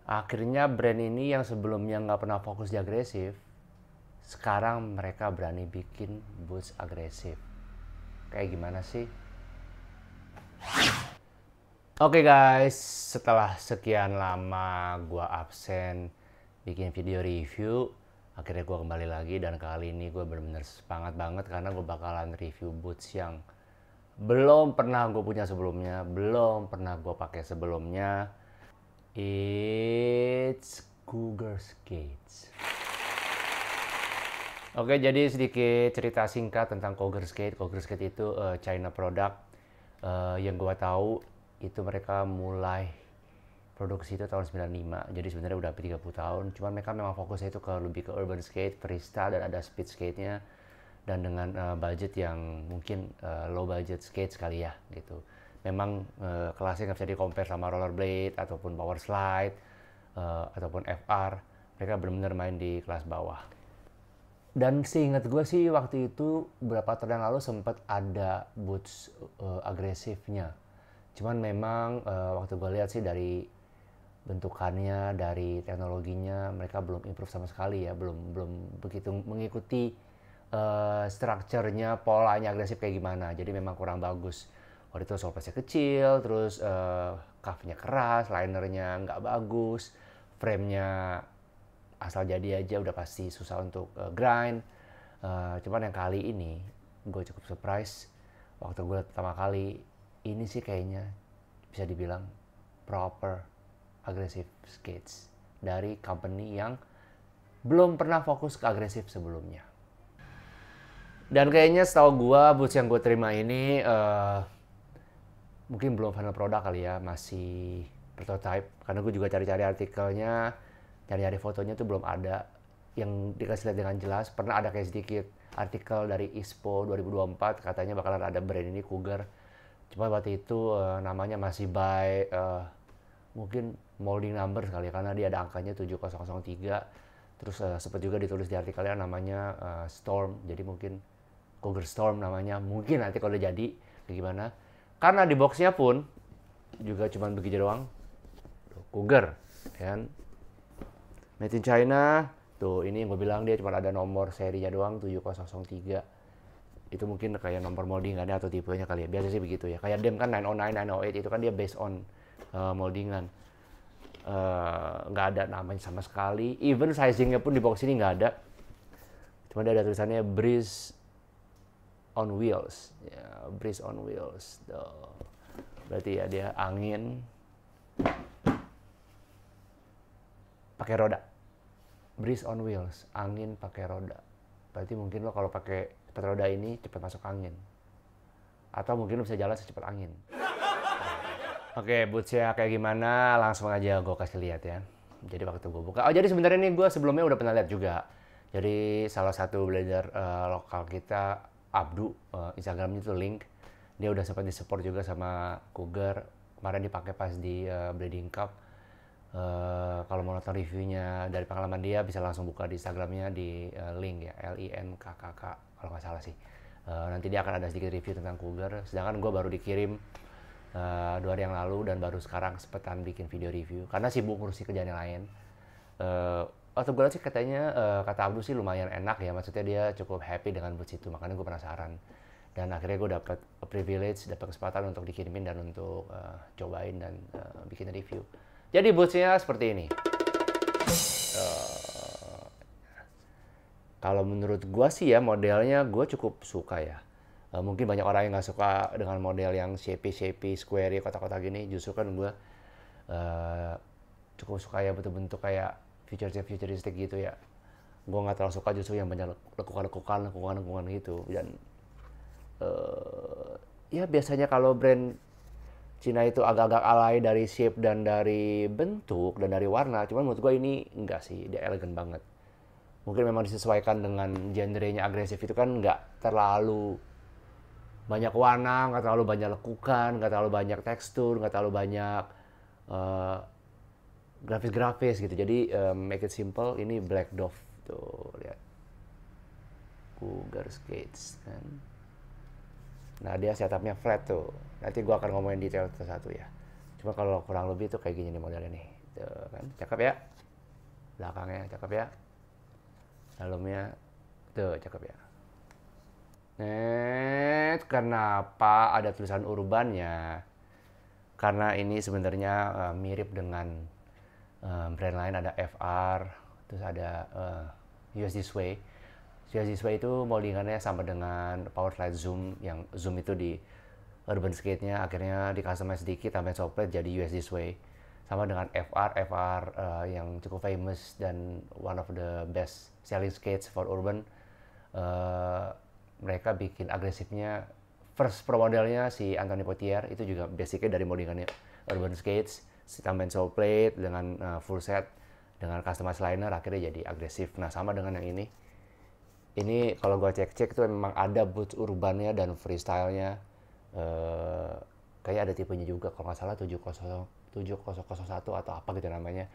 Akhirnya brand ini yang sebelumnya nggak pernah fokus di agresif, sekarang mereka berani bikin boots agresif. Kayak gimana sih? Oke guys, setelah sekian lama gua absen bikin video review, akhirnya gua kembali lagi dan kali ini gue bener-bener semangat banget karena gue bakalan review boots yang belum pernah gue punya sebelumnya, belum pernah gue pakai sebelumnya. It's Cougar Skates. Oke, jadi sedikit cerita singkat tentang Cougar Skate. Cougar Skate itu China product. Yang gue tahu itu mereka mulai produksi itu tahun 95. Jadi sebenarnya udah 30 tahun. Cuman mereka memang fokusnya itu lebih ke urban skate, freestyle, dan ada speed skate-nya. Dan dengan budget yang mungkin low budget skate sekali ya gitu. Memang kelasnya nggak bisa di-compare sama rollerblade ataupun power slide ataupun FR. Mereka benar-benar main di kelas bawah. Dan seingat gue sih waktu itu beberapa tahun yang lalu sempat ada boots agresifnya. Cuman memang waktu gue lihat sih dari bentukannya, dari teknologinya mereka belum improve sama sekali ya, belum begitu mengikuti strukturnya, polanya agresif kayak gimana. Jadi memang kurang bagus. Waktu itu solpasnya kecil, terus cuff-nya keras, linernya nggak bagus, frame-nya asal jadi aja udah pasti susah untuk grind. Cuman yang kali ini gue cukup surprise waktu gue pertama kali ini sih kayaknya bisa dibilang proper aggressive skates dari company yang belum pernah fokus ke agresif sebelumnya. Dan kayaknya setahu gue boots yang gue terima ini mungkin belum final product kali ya, masih prototype. Karena gue juga cari-cari artikelnya, cari-cari fotonya tuh belum ada yang dikasih lihat dengan jelas. Pernah ada kayak sedikit artikel dari ISPO 2024 katanya bakalan ada brand ini Cougar. Cuma waktu itu namanya masih by mungkin molding number kali ya, karena dia ada angkanya 7003. Terus sempat juga ditulis di artikelnya namanya Storm. Jadi mungkin Cougar Storm namanya. Mungkin nanti kalau udah jadi gimana. Karena di boxnya pun juga cuman begitu doang. Cougar kan. Made in China. Tuh, ini yang gue bilang dia cuma ada nomor serinya doang 7003. Itu mungkin kayak nomor moldingannya atau tipenya kali ya. Biasa sih begitu ya. Kayak DEM kan 909, 908 itu kan dia based on moldingan. Nggak ada namanya sama sekali. Even sizingnya pun di box ini nggak ada. Cuma dia ada tulisannya Breeze on Wheels. Ya, Breeze on Wheels. Tuh. Berarti ya dia angin pakai roda. Breeze on wheels, angin pakai roda. Berarti mungkin lo kalau pakai cepat roda ini cepat masuk angin. Atau mungkin lo bisa jalan secepat angin. Oke, bootsnya kayak gimana? Langsung aja gue kasih lihat ya. Jadi waktu gue buka, jadi sebenarnya ini gue sebelumnya udah pernah lihat juga. Jadi salah satu blader lokal kita, Abdu, Instagramnya itu link. Dia udah sempat disupport juga sama Cougar. Kemarin dipakai pas di Bleeding Cup. Kalau mau nonton reviewnya dari pengalaman dia bisa langsung buka di Instagramnya di link ya, LINKKK kalau nggak salah sih. Nanti dia akan ada sedikit review tentang Cougar. Sedangkan gue baru dikirim 2 hari yang lalu dan baru sekarang sepetan bikin video review karena sibuk ngurusi kerjaan yang lain. Waktu gue lihat sih katanya kata Abdul sih lumayan enak ya, maksudnya dia cukup happy dengan boots itu, makanya gue penasaran. Dan akhirnya gue dapat privilege, dapat kesempatan untuk dikirimin dan untuk cobain dan bikin review. Jadi bootsnya seperti ini. Kalau menurut gue sih ya modelnya gue cukup suka ya. Mungkin banyak orang yang nggak suka dengan model yang shapy, square, kotak-kotak gini. Justru kan gue cukup suka ya bentuk-bentuk kayak futuristik gitu ya. Gue nggak terlalu suka justru yang banyak lekukan gitu. Dan ya biasanya kalau brand Cina itu agak-agak alay dari shape dan dari bentuk dan dari warna. Cuman menurut gue ini enggak sih, dia elegan banget. Mungkin memang disesuaikan dengan genrenya agresif itu kan nggak terlalu banyak warna, nggak terlalu banyak lekukan, nggak terlalu banyak tekstur, nggak terlalu banyak grafis-grafis gitu. Jadi make it simple, ini Black Dove. Tuh, lihat. Cougar Skates kan. Nah, dia setupnya flat tuh. Nanti gue akan ngomongin detail satu-satu ya. Cuma kalau kurang lebih tuh kayak gini nih modelnya nih. Tuh kan, cakep ya. Belakangnya cakep ya. Dalamnya tuh cakep ya. Kenapa ada tulisan urbannya? Karena ini sebenarnya mirip dengan brand lain, ada FR, terus ada US This Way. US This Way itu moldingannya sama dengan Powerslide Zoom, yang Zoom itu di urban skate-nya akhirnya di customize sedikit tambahin softplate jadi US This Way. Sama dengan FR yang cukup famous dan one of the best selling skates for urban. Mereka bikin agresifnya, first pro modelnya si Anthony Potier itu juga basicnya dari moddingannya urban skates, tambahin sole plate dengan full set dengan customized liner akhirnya jadi agresif. Nah sama dengan yang ini kalau gua cek itu memang ada boots urbannya dan freestyle-nya, kayak ada tipenya juga kalau nggak salah 7001 atau apa gitu namanya.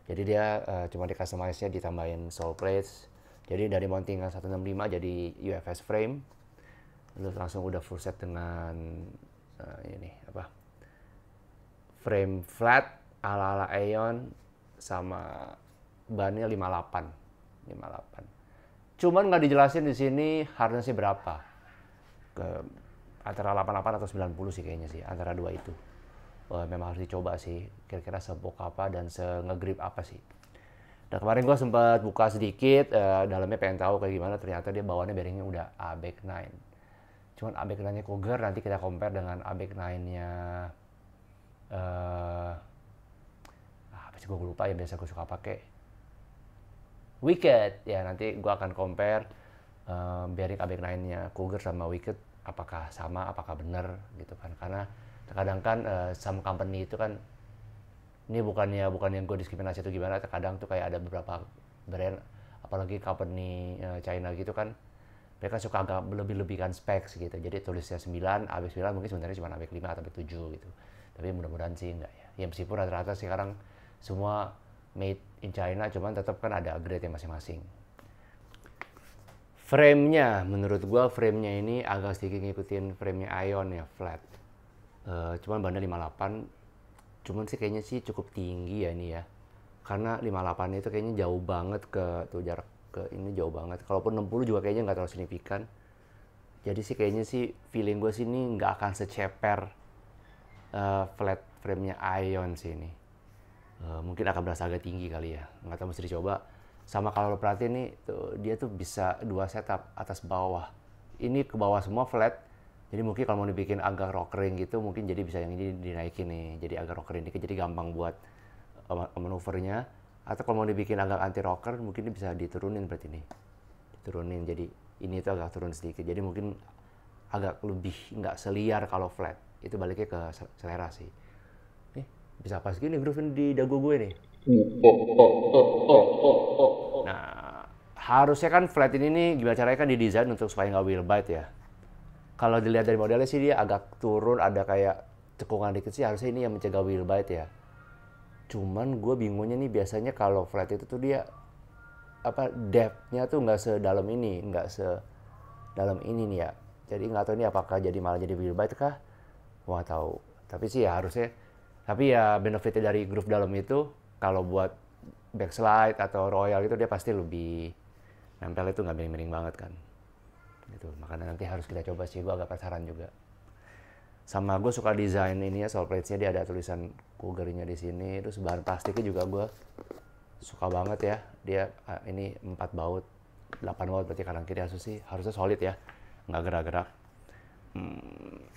Jadi dia cuma di customize-nya ditambahin sole plates. Jadi dari mountingan 165 jadi UFS frame. Terus langsung udah full set dengan frame flat ala-ala Aeon sama bannya 58. Cuman nggak dijelasin di sini harnessnya berapa. Antara 88 atau 90 sih kayaknya sih, antara dua itu. Memang harus dicoba sih, kira-kira sebok apa dan ngegrip apa sih. Dan kemarin gue sempat buka sedikit, dalamnya pengen tahu kayak gimana, ternyata dia bawaannya bearingnya udah ABEC 9. Cuman ABEC 9-nya Cougar, nanti kita compare dengan ABEC 9-nya apa sih gue lupa ya, biasa gue suka pakai Wicked. Ya nanti gue akan compare bearing ABEC 9-nya Cougar sama Wicked, apakah sama, apakah benar gitu kan. Karena terkadang kan some company itu kan, ini bukan yang gue diskriminasi atau gimana, terkadang tuh kayak ada beberapa brand, apalagi company China gitu kan, mereka suka agak lebih-lebihkan specs gitu. Jadi tulisnya 9, ABEC 9 mungkin sebenarnya cuma ABEC 5 atau ABEC 7 gitu. Tapi mudah-mudahan sih enggak ya. Ya meskipun rata-rata sekarang semua made in China, cuman tetap kan ada grade masing-masing. Frame-nya, menurut gue frame-nya ini agak sedikit ngikutin frame-nya Aeon ya, flat. Cuman bannya 58. Cuman sih kayaknya sih cukup tinggi ya ini ya. Karena 58 itu kayaknya jauh banget tuh jarak ke ini jauh banget. Kalaupun 60 juga kayaknya nggak terlalu signifikan. Jadi sih kayaknya sih feeling gue sih ini nggak akan seceper flat frame-nya Aeon sih ini. Mungkin akan berasa agak tinggi kali ya. Nggak tahu, mesti dicoba. Sama kalau lo perhatiin nih, dia tuh bisa dua setup atas bawah. Ini ke bawah semua flat. Jadi mungkin kalau mau dibikin agak rockering gitu, mungkin jadi bisa yang ini dinaikin nih, jadi agak rockering dikit, jadi gampang buat manuvernya. Atau kalau mau dibikin agak anti rocker, mungkin ini bisa diturunin berarti nih, diturunin. Jadi ini tuh agak turun sedikit, jadi mungkin agak lebih nggak seliar kalau flat. Itu baliknya ke selera sih. Nih bisa pas gini groove di dagu gue nih. Nah harusnya kan flat ini nih gimana caranya kan didesain untuk supaya nggak wheel bite ya. Kalau dilihat dari modelnya sih dia agak turun, ada kayak cekungan dikit sih, harusnya ini yang mencegah wheel bite ya. Cuman gue bingungnya nih, biasanya kalau flat itu tuh dia depth-nya tuh nggak sedalam ini, nggak sedalam ini nih ya. Jadi nggak tahu ini apakah jadi malah jadi wheel bite kah? Gua nggak tahu. Tapi sih ya harusnya. Tapi ya benefitnya dari groove dalam itu, kalau buat backslide atau royal itu dia pasti lebih nempel, itu nggak miring-miring banget kan. Gitu. Makanya nanti harus kita coba sih, gue agak penasaran juga. Sama gue suka desain ini ya, sole plates-nya dia ada tulisan Cougar-nya di sini. Terus bahan plastiknya juga gue suka banget ya. Dia ini 4 baut, 8 baut berarti kanan kiri, harusnya solid ya, nggak gerak-gerak.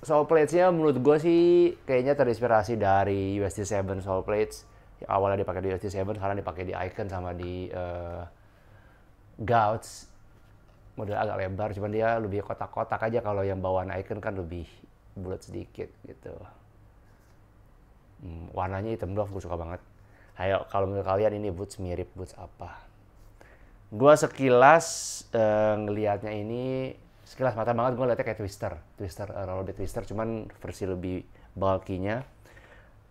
Sole plates-nya menurut gue sih kayaknya terinspirasi dari USD7 sole plates. Yang awalnya dipakai di USD7, sekarang dipakai di Icon sama di Gouts. Model agak lebar, cuman dia lebih kotak-kotak aja. Kalau yang bawaan Icon kan lebih bulat sedikit gitu. Warnanya hitam doff, gue suka banget. Ayo kalau menurut kalian ini boots mirip boots apa? Gue sekilas ngelihatnya ini, sekilas mata banget gue lihatnya kayak Twister rollerblade Twister, cuman versi lebih bulky-nya.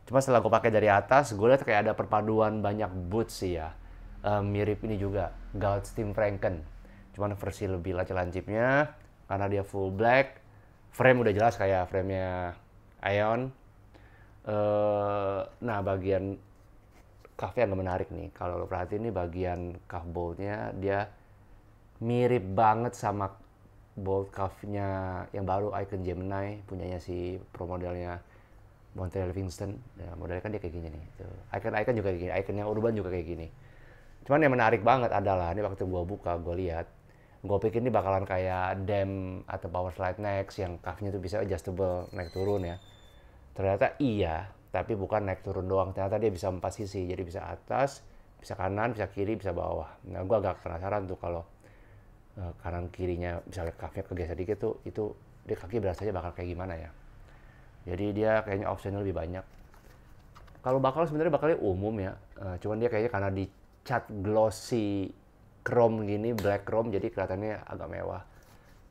Cuma setelah gue pakai dari atas, gue lihat kayak ada perpaduan banyak boots sih ya. Mirip ini juga, Gouts Tim Franken. Cuman versi lebih lancip-lancipnya, karena dia full black. Frame udah jelas kayak frame-nya Aeon. Nah bagian cuff-nya agak menarik nih. Kalau lo perhatiin nih bagian cuff bolt-nya dia mirip banget sama bolt cuff-nya yang baru Icon Gemini punyanya si pro modelnya Montreal Livingston. Ya, modelnya kan dia kayak gini nih. Icon juga kayak gini, Icon yang urban juga kayak gini. Cuman yang menarik banget adalah ini waktu gua buka, gua lihat, gua pikir ini bakalan kayak Dam atau Power Slide Next yang cuff-nya tuh bisa adjustable naik turun ya. Ternyata iya, tapi bukan naik turun doang. Ternyata dia bisa 4 sisi, jadi bisa atas, bisa kanan, bisa kiri, bisa bawah. Nah, gua agak penasaran tuh kalau kanan kirinya misalnya cuff-nya kegeser dikit tuh, itu di kaki berasanya bakal kayak gimana ya. Jadi dia kayaknya optionnya lebih banyak. Kalau bakal sebenarnya bakalnya umum ya, cuman dia kayaknya karena dicat glossy chrome gini, black chrome, jadi kelihatannya agak mewah.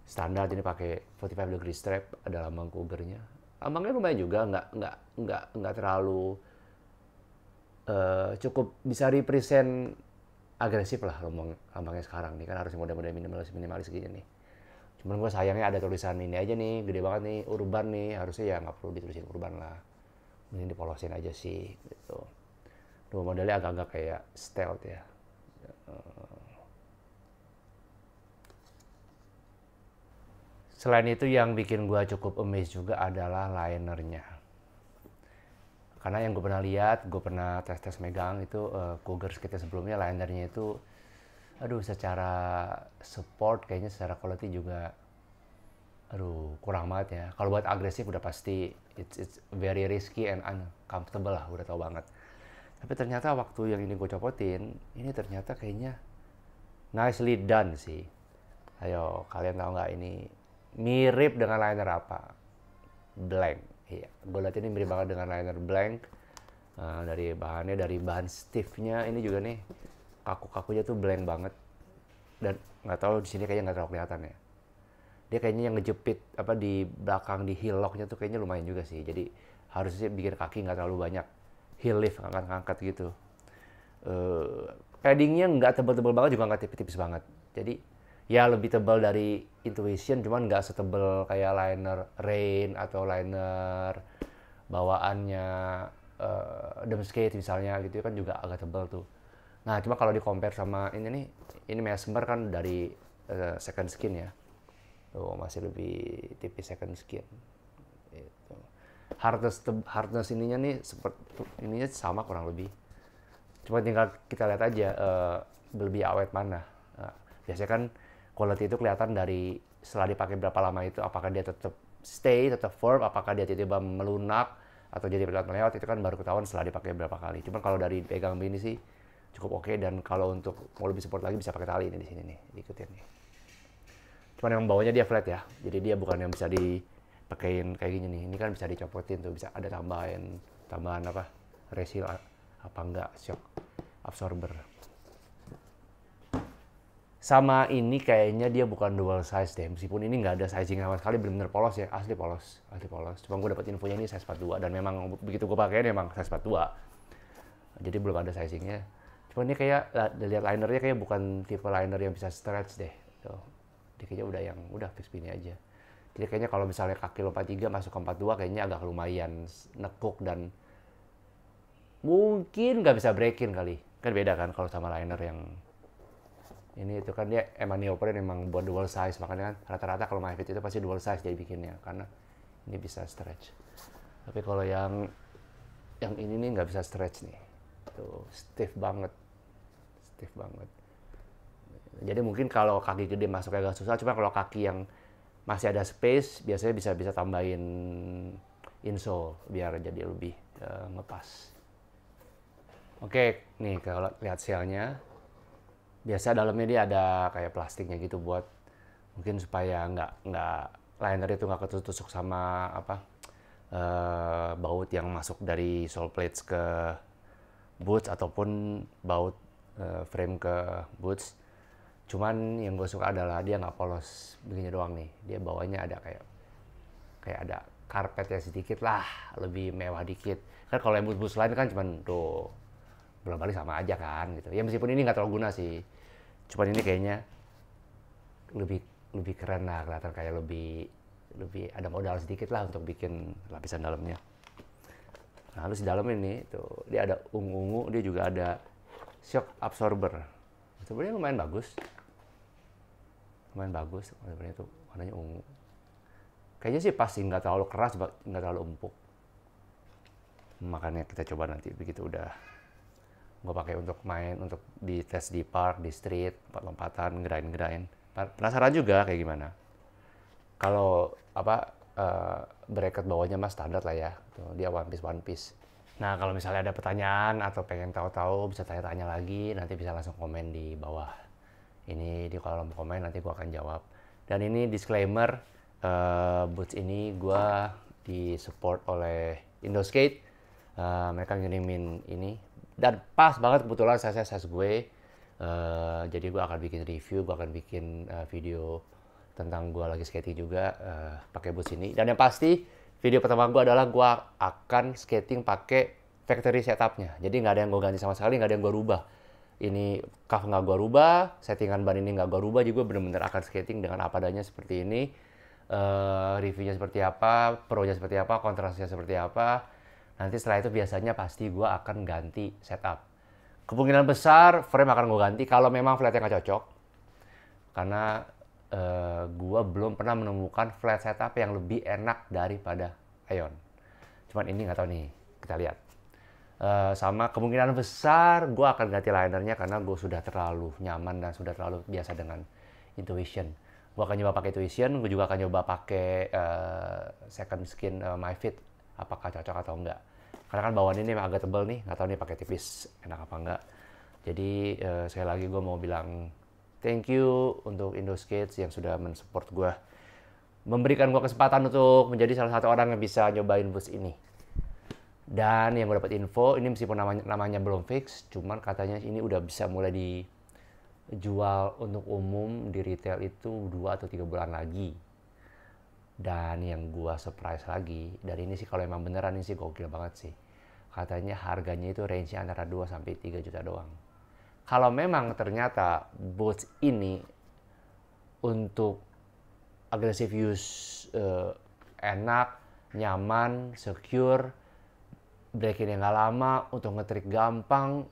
Standar jadi pakai 45 degree strap, ada lambang Cougar-nya. Lambangnya lumayan juga, nggak terlalu cukup bisa represent agresif lah lambangnya sekarang nih, kan harus model-model minimalis gini nih. Cuman gue sayangnya ada tulisan ini aja nih, gede banget nih, urban nih, harusnya ya nggak perlu ditulisin urban lah. Mending dipolosin aja sih, gitu. Dua modelnya agak-agak kayak stealth ya. Selain itu yang bikin gue cukup amazed juga adalah linernya. Karena yang gue pernah lihat, gue pernah tes megang itu Cougar kita sebelumnya linernya itu, aduh secara support kayaknya secara quality juga, aduh kurang banget ya. Kalau buat agresif udah pasti it's very risky and uncomfortable lah, udah tau banget. Tapi ternyata waktu yang ini gue copotin, ini ternyata kayaknya nicely done sih. Ayo kalian tahu nggak ini mirip dengan liner apa? Blank. Iya, gue lihat ini mirip banget dengan liner blank. Dari bahannya, dari bahan stiffnya ini juga nih kaku-kakunya tuh blank banget. Dan nggak tahu di sini kayaknya nggak terlalu kelihatan ya. Dia kayaknya yang ngejepit apa di belakang di heel locknya tuh kayaknya lumayan juga sih. Jadi harusnya bikin kaki nggak terlalu banyak heel lift, angkat-angkat gitu. Paddingnya nggak tebel-tebel banget juga nggak tipis-tipis banget. Jadi ya lebih tebal dari Intuition, cuman nggak setebal kayak liner Rain atau liner bawaannya Damskate misalnya gitu kan, juga agak tebal tuh. Nah cuma kalau di compare sama ini nih, ini Mesmer kan dari second skin ya, tuh masih lebih tipis second skin. Gitu. Hardness ininya nih seperti ininya sama kurang lebih. Cuma tinggal kita lihat aja lebih awet mana. Nah, biasanya kan quality itu kelihatan dari setelah dipakai berapa lama itu, apakah dia tetap stay, tetap firm, apakah dia tiba-tiba melunak atau jadi melewat, itu kan baru ketahuan setelah dipakai berapa kali. Cuman kalau dari pegang begini sih cukup oke, dan kalau untuk mau lebih support lagi bisa pakai tali ini di sini nih, diikutin nih. Cuman yang bawahnya dia flat ya, jadi dia bukan yang bisa dipakein kayak gini nih. Ini kan bisa dicopotin tuh, bisa ada tambahan apa, resil apa enggak, shock absorber. Sama ini kayaknya dia bukan dual size deh, meskipun ini nggak ada sizing sama sekali, benar-benar polos ya, asli polos. Cuma gue dapet infonya ini size 42, dan memang begitu gue pakai memang size 42. Jadi belum ada sizingnya. Cuma ini kayak lihat linernya kayak bukan tipe liner yang bisa stretch deh. Tuh. Dia kayaknya udah fix begini aja. Jadi kayaknya kalau misalnya kaki lo 43 masuk ke 42 kayaknya agak lumayan nekuk dan mungkin nggak bisa break-in kali. Kan beda kan kalau sama liner yang ini, itu kan dia emang neoprene emang buat dual size, makanya kan rata-rata kalau MyFit itu pasti dual size jadi bikinnya, karena ini bisa stretch. Tapi kalau yang ini nih nggak bisa stretch nih, tuh stiff banget. Jadi mungkin kalau kaki gede masuk agak susah, cuma kalau kaki yang masih ada space biasanya bisa tambahin insole biar jadi lebih ngepas. Oke, nih kalau lihat shellnya, biasa dalamnya dia ada kayak plastiknya gitu buat mungkin supaya nggak liner itu nggak ketusuk sama apa baut yang masuk dari sole plates ke boots ataupun baut frame ke boots. Cuman yang gue suka adalah dia nggak polos begini doang nih, dia bawahnya ada kayak ada karpetnya sedikit lah, lebih mewah dikit. Kan kalau yang boots lain kan cuman tuh belum balik sama aja kan gitu. Ya meskipun ini nggak terlalu guna sih. Cuman ini kayaknya lebih keren lah, kelihatan kayak lebih ada modal sedikit lah untuk bikin lapisan dalamnya. Nah, terus di dalam ini tuh dia ada ungu-ungu, dia juga ada shock absorber. Sebenarnya lumayan bagus. Lumayan bagus, sebenarnya tuh warnanya ungu. Kayaknya sih pasti nggak terlalu keras, nggak terlalu empuk. Makanya kita coba nanti begitu udah gue pakai untuk main, untuk di tes di park, di street, lompat-lompatan, grind. Penasaran juga kayak gimana. Kalau bracket bawahnya mah standar lah ya, tuh, dia one piece. Nah kalau misalnya ada pertanyaan atau pengen tahu-tahu bisa tanya-tanya lagi, nanti bisa langsung komen di bawah. Ini di kolom komen nanti gue akan jawab. Dan ini disclaimer, boots ini gue disupport oleh Indoskate. Mereka ngirimin ini dan pas banget kebetulan size gue. Jadi gue akan bikin review, gue akan bikin video tentang gue lagi skating juga pakai boots ini. Dan yang pasti video pertama gue adalah gue akan skating pakai factory setupnya. Jadi nggak ada yang gue ganti sama sekali, nggak ada yang gue rubah. Ini cuff nggak gue rubah, settingan ban ini nggak gue rubah, juga bener-bener akan skating dengan apa adanya seperti ini. Reviewnya seperti apa, pro-nya seperti apa, kontrasnya seperti apa. Nanti setelah itu biasanya pasti gue akan ganti setup. Kemungkinan besar frame akan gue ganti kalau memang flatnya nggak cocok. Karena gue belum pernah menemukan flat setup yang lebih enak daripada Ion. Cuman ini nggak tahu nih, kita lihat. Sama kemungkinan besar gue akan ganti linernya karena gue sudah terlalu nyaman dan sudah terlalu biasa dengan Intuition. Gue akan nyoba pakai Intuition, gue juga akan nyoba pakai second skin MyFit. Apakah cocok atau enggak. Karena kan bawaan ini agak tebal nih, nggak tahu nih pakai tipis enak apa enggak. Jadi sekali lagi gue mau bilang thank you untuk Indoskate yang sudah mensupport gue. Memberikan gue kesempatan untuk menjadi salah satu orang yang bisa nyobain boots ini. Dan yang gue dapat info, ini meskipun namanya belum fix, cuman katanya ini udah bisa mulai dijual untuk umum di retail itu 2 atau 3 bulan lagi. Dan yang gua surprise lagi, dari ini sih kalau emang beneran ini sih gokil banget sih. Katanya harganya itu range-nya antara 2 sampai 3 juta doang. Kalau memang ternyata boots ini untuk aggressive use enak, nyaman, secure, break-in nggak lama, untuk ngetrik gampang,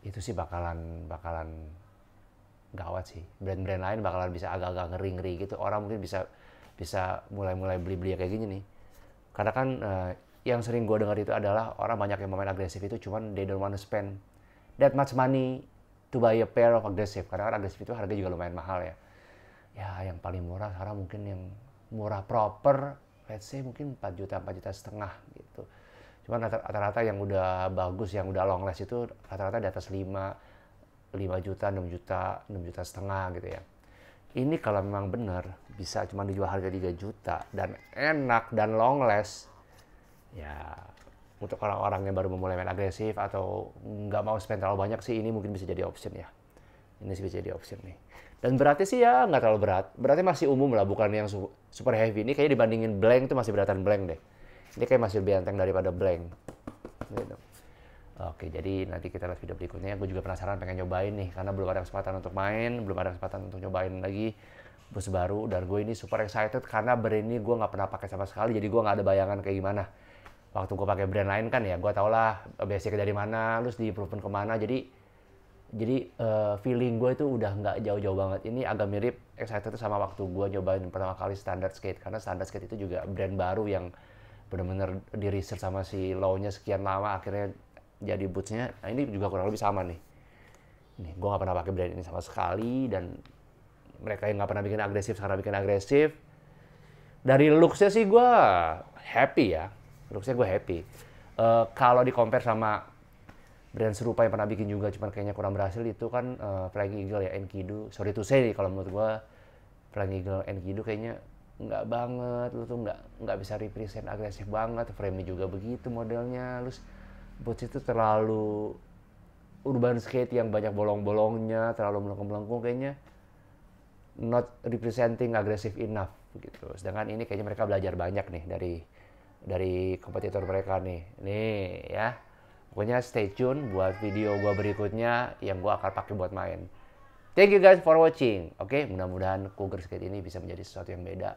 itu sih bakalan gawat sih. Brand-brand lain bakalan bisa agak-agak ngeri-ngeri gitu. Orang mungkin bisa mulai beli-beli kayak gini nih. Karena kan yang sering gue dengar itu adalah orang banyak yang main agresif itu cuman they don't want to spend that much money to buy a pair of aggressive. Karena kan agresif itu harga juga lumayan mahal ya. Ya yang paling murah sekarang mungkin yang murah proper, let's say mungkin 4 juta setengah gitu. Cuman rata-rata yang udah bagus, yang udah long last itu rata-rata di atas 5 juta, 6 juta setengah gitu ya. Ini kalau memang benar bisa cuma dijual harga 3 juta dan enak dan long last, ya untuk orang-orang yang baru memulai main agresif atau nggak mau spend terlalu banyak sih ini mungkin bisa jadi option ya. Ini sih bisa jadi option nih. Dan beratnya sih ya nggak terlalu berat. Beratnya masih umum lah, bukan yang super heavy. Ini kayaknya dibandingin Blank itu masih beratan Blank deh. Ini kayak masih lebih enteng daripada Blank. Gitu. Oke, jadi nanti kita lihat video berikutnya. Gue juga penasaran pengen nyobain nih, karena belum ada kesempatan untuk main, belum ada kesempatan untuk nyobain lagi boots baru. Dan gue ini super excited karena brand ini gue nggak pernah pakai sama sekali, jadi gue nggak ada bayangan kayak gimana. Waktu gue pakai brand lain kan ya, gue tau lah basicnya dari mana, terus di-improve kemana. Jadi feeling gue itu udah nggak jauh-jauh banget. Ini agak mirip excited sama waktu gue nyobain pertama kali Standard Skate, karena Standard Skate itu juga brand baru yang benar-benar di research sama si Low-nya sekian lama, akhirnya jadi bootsnya. Nah ini juga kurang lebih sama nih. Nih, gue nggak pernah pakai brand ini sama sekali, dan mereka yang nggak pernah bikin agresif sekarang bikin agresif. Dari looks-nya sih gue happy ya, looks-nya gue happy. Kalau di compare sama brand serupa yang pernah bikin juga, cuman kayaknya kurang berhasil, itu kan Flying Eagle ya, Enkidu. Sorry to say nih, kalau menurut gue Flying Eagle Enkidu kayaknya nggak banget. Lu tuh nggak bisa represent agresif banget. Frame-nya juga begitu modelnya. Terus boots itu terlalu urban skate yang banyak bolong-bolongnya, terlalu melengkung-melengkung, kayaknya not representing aggressive enough gitu. Sedangkan ini kayaknya mereka belajar banyak nih dari kompetitor mereka nih. Nih ya. Pokoknya stay tune buat video gua berikutnya yang gua akan pakai buat main. Thank you guys for watching. Oke, mudah-mudahan Cougar Skate ini bisa menjadi sesuatu yang beda.